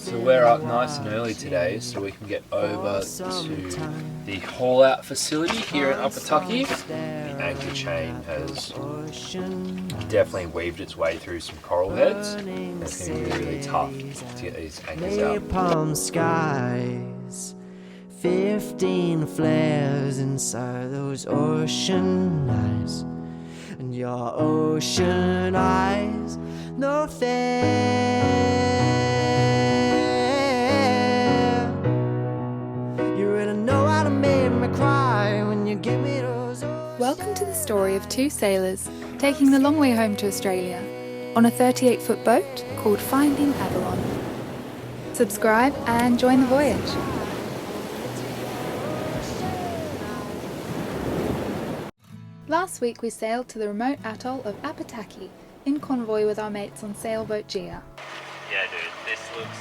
So we're up nice and early today so we can get over to the haul out facility here in Apataki. The anchor chain has definitely weaved its way through some coral heads. And it's going to be really, really tough to get these anchors out. Palm skies, 15 flares inside those ocean eyes, and your ocean eyes, no fair. You really know how to make me cry when you give me those. Welcome to the story of two sailors taking the long way home to Australia on a 38-foot boat called Finding Avalon. Subscribe and join the voyage. Last week we sailed to the remote atoll of Apataki in convoy with our mates on sailboat Gia. Yeah dude, this looks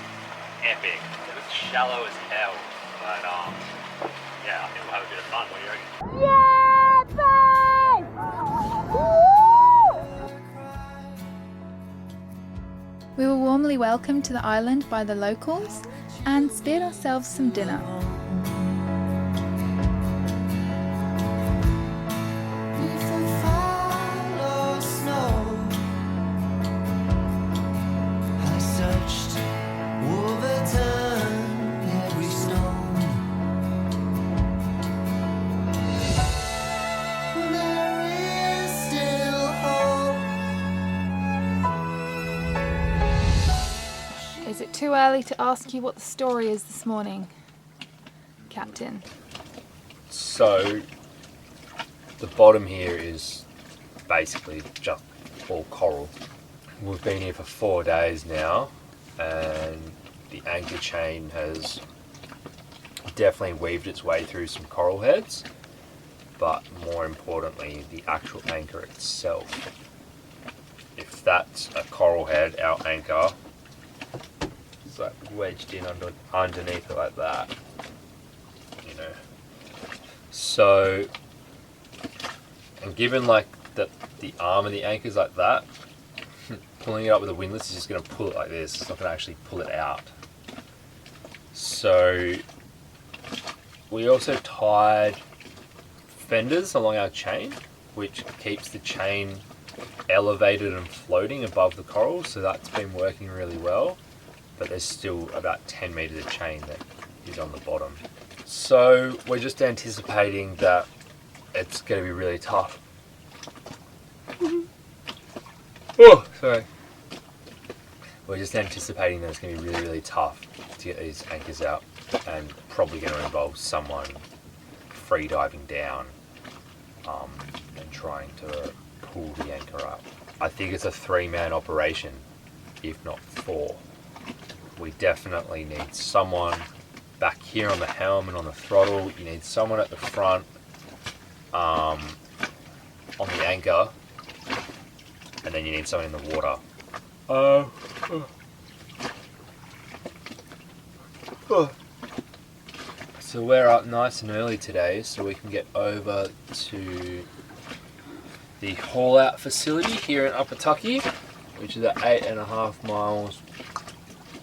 epic. It looks shallow as hell, but yeah, I think we'll have a bit of fun. What do you reckon? We were warmly welcomed to the island by the locals and spared ourselves some dinner. Is it too early to ask you what the story is this morning, Captain? So, the bottom here is basically just all coral. We've been here for 4 days now, and the anchor chain has definitely weaved its way through some coral heads, but more importantly, the actual anchor itself. If that's a coral head, our anchor, it's like wedged in underneath it like that, you know. So, and given like the arm of the anchor is like that, pulling it up with a windlass is just going to pull it like this. It's not going to actually pull it out. So, we also tied fenders along our chain, which keeps the chain elevated and floating above the coral. So that's been working really well. But there's still about 10 meters of chain that is on the bottom. So we're just anticipating that it's going to be really tough. Oh, sorry. We're just anticipating that it's going to be really, really tough to get these anchors out, and probably going to involve someone free diving down and trying to pull the anchor up. I think it's a 3-man operation, if not 4. We definitely need someone back here on the helm and on the throttle. You need someone at the front on the anchor, and then you need someone in the water. So we're up nice and early today so we can get over to the haul out facility here in Apataki, which is at 8.5 miles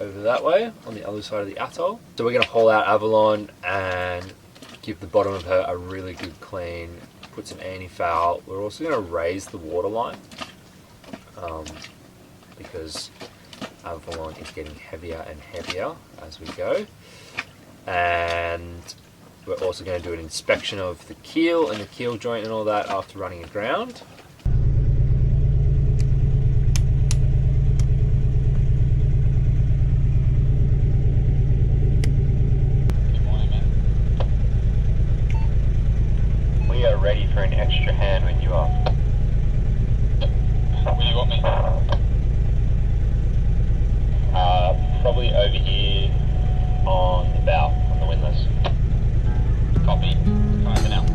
over that way on the other side of the atoll. So we're going to haul out Avalon and give the bottom of her a really good clean, put some anti-foul. We're also going to raise the waterline because Avalon is getting heavier and heavier as we go. And we're also going to do an inspection of the keel and the keel joint and all that after running aground. Ready for an extra hand when you are. Where you want me? Probably over here on the bow, on the windlass. Copy. Come over now.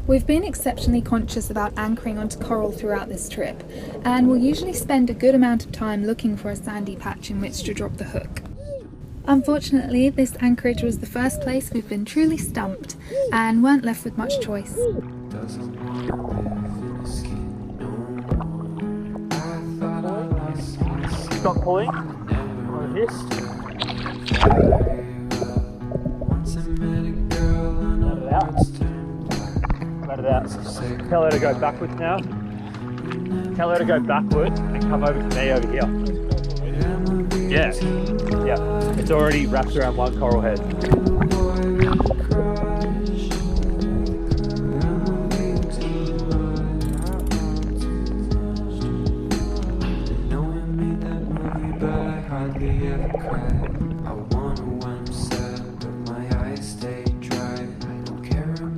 We've been exceptionally conscious about anchoring onto coral throughout this trip, and we'll usually spend a good amount of time looking for a sandy patch in which to drop the hook. Unfortunately, this anchorage was the first place we've been truly stumped and weren't left with much choice. Stop pulling on this. Let it out. Tell her to go backwards now. Tell her to go backwards and come over to me over here. Yeah. Yeah. It's already wrapped around one coral head.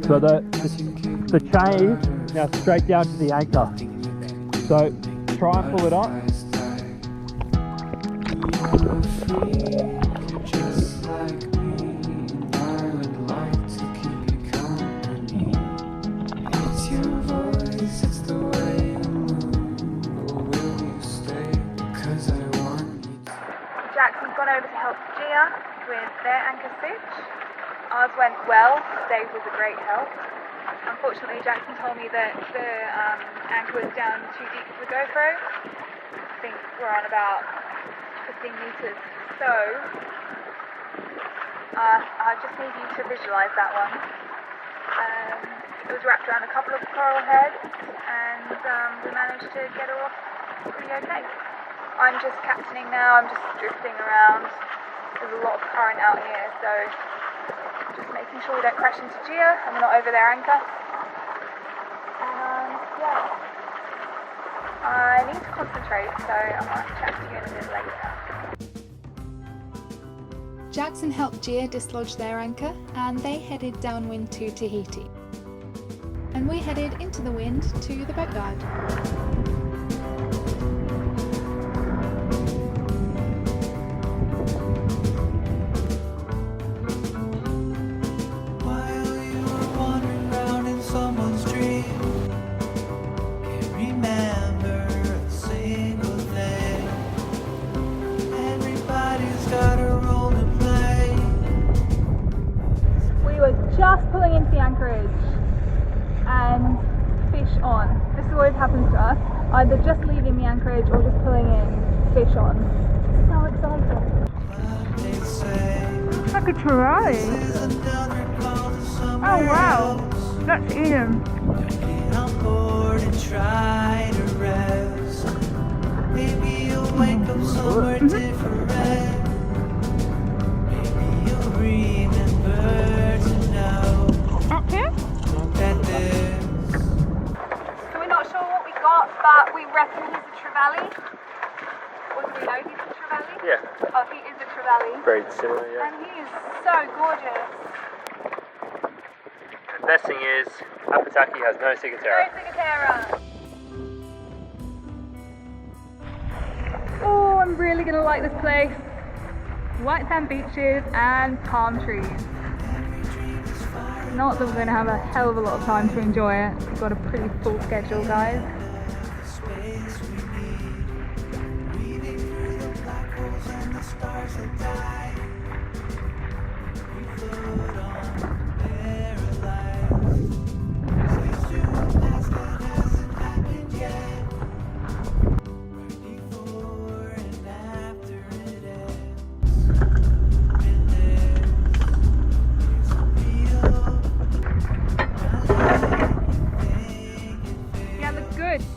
So the chain now straight down to the anchor. So try and pull it up. Jackson's gone over to help Gia with their anchor stitch. Ours went well. Dave was a great help. Unfortunately, Jackson told me that the anchor was down too deep for the GoPro. I think we're on about 15 meters. So I just need you to visualize that one. It was wrapped around a couple of coral heads, and we managed to get her off pretty okay. I'm just captaining now. I'm just drifting around. There's a lot of current out here, so just making sure we don't crash into Gia and we're not over their anchor. And yeah, I need to concentrate, so I might chat to you in a bit later. Jackson helped Gia dislodge their anchor, and they headed downwind to Tahiti. And we headed into the wind to the boat guard. Just pulling into the anchorage and fish on. This always happens to us, either just leaving the anchorage or just pulling in, fish on. So exciting. Looks like a trevally. Oh wow, let's eat him. Maybe you'll wake up somewhere different. Maybe you'll remember. Up here? So we're not sure what we got, but we reckon he's a trevally. Or do we know he's a trevally? Yeah. Oh, he is a trevally. Very similar, yeah. And he is so gorgeous. The best thing is, Apataki has no ciguatera. No ciguatera. Oh, I'm really going to like this place. White sand beaches and palm trees. Not that we're going to have a hell of a lot of time to enjoy it. We've got a pretty full schedule, guys.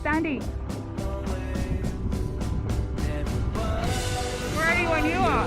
Sandy. Ready when you are.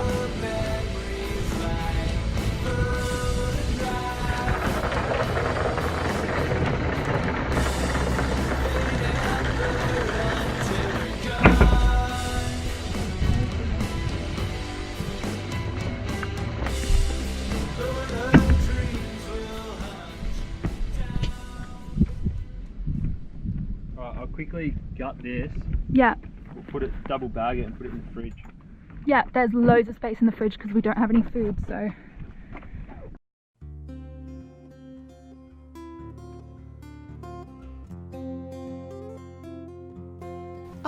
I'll quickly gut this. Yeah. We'll put it, double bag it and put it in the fridge. Yeah, there's loads of space in the fridge because we don't have any food, so.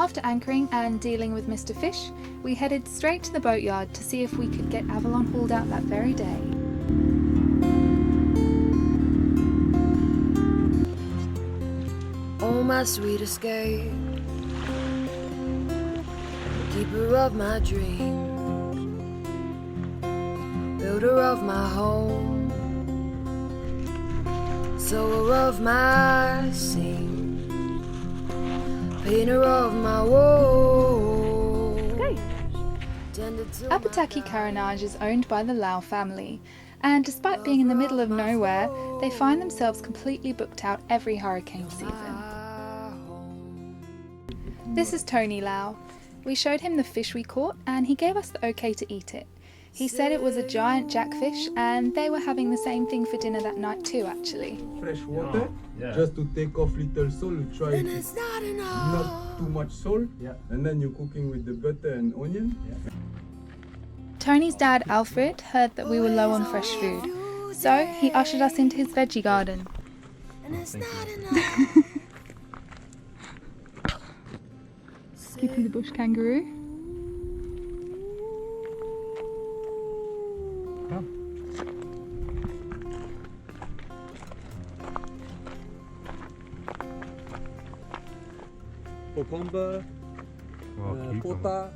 After anchoring and dealing with Mr. Fish, we headed straight to the boatyard to see if we could get Avalon hauled out that very day. Oh, my sweet escape, keeper of my dreams, builder of my home, sower of my scene, painter of my woe. Okay. Apataki Carenage is owned by the Lau family, and despite being in the middle of nowhere, they find themselves completely booked out every hurricane season. This is Tony Lau. We showed him the fish we caught and he gave us the okay to eat it. He said it was a giant jackfish and they were having the same thing for dinner that night too, actually. Fresh water, just to take off little salt. You try it. It's not too much salt. And then you're cooking with the butter and onion. Tony's dad Alfred heard that we were low on fresh food, so he ushered us into his veggie garden. Skippy the bush kangaroo. Cucumber, pota,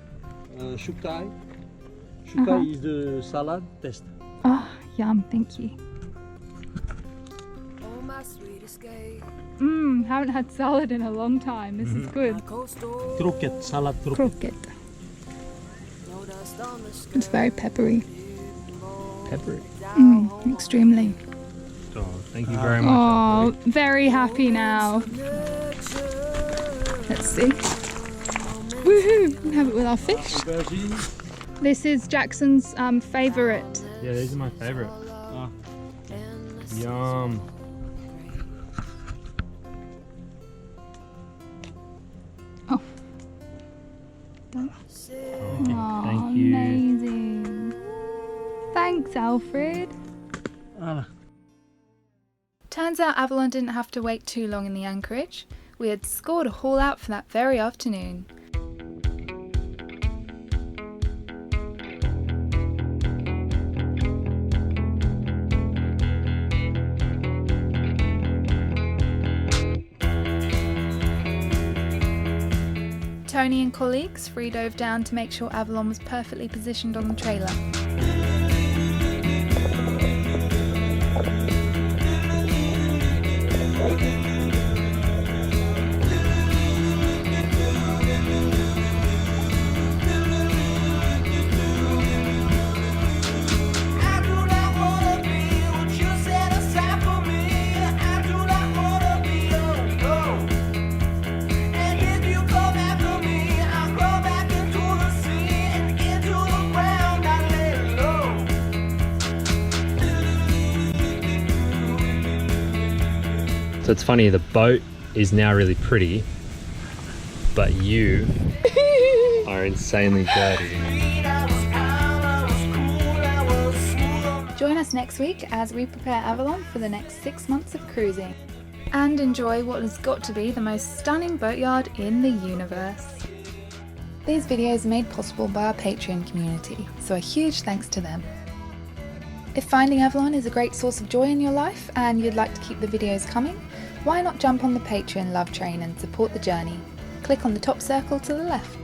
shukai. Shukai is the salad test. Oh, yum, thank you. Oh, my sweet escape, Haven't had salad in a long time. This is good. Croquette, salad croquette. Croquette. It's very peppery. Peppery. Extremely. Oh, thank you very much. Oh, very happy now. Let's see. Woohoo! Have it with our fish. This is Jackson's favourite. Yeah, these are my favourite. Yum. Oh. Oh, thank you. Amazing. Thanks, Alfred. Turns out Avalon didn't have to wait too long in the anchorage. We had scored a haul out for that very afternoon. Tony and colleagues free dove down to make sure Avalon was perfectly positioned on the trailer. So it's funny, the boat is now really pretty, but you are insanely dirty. Join us next week as we prepare Avalon for the next 6 months of cruising and enjoy what has got to be the most stunning boatyard in the universe. These videos are made possible by our Patreon community, so a huge thanks to them. If Finding Avalon is a great source of joy in your life and you'd like to keep the videos coming, why not jump on the Patreon love train and support the journey? Click on the top circle to the left.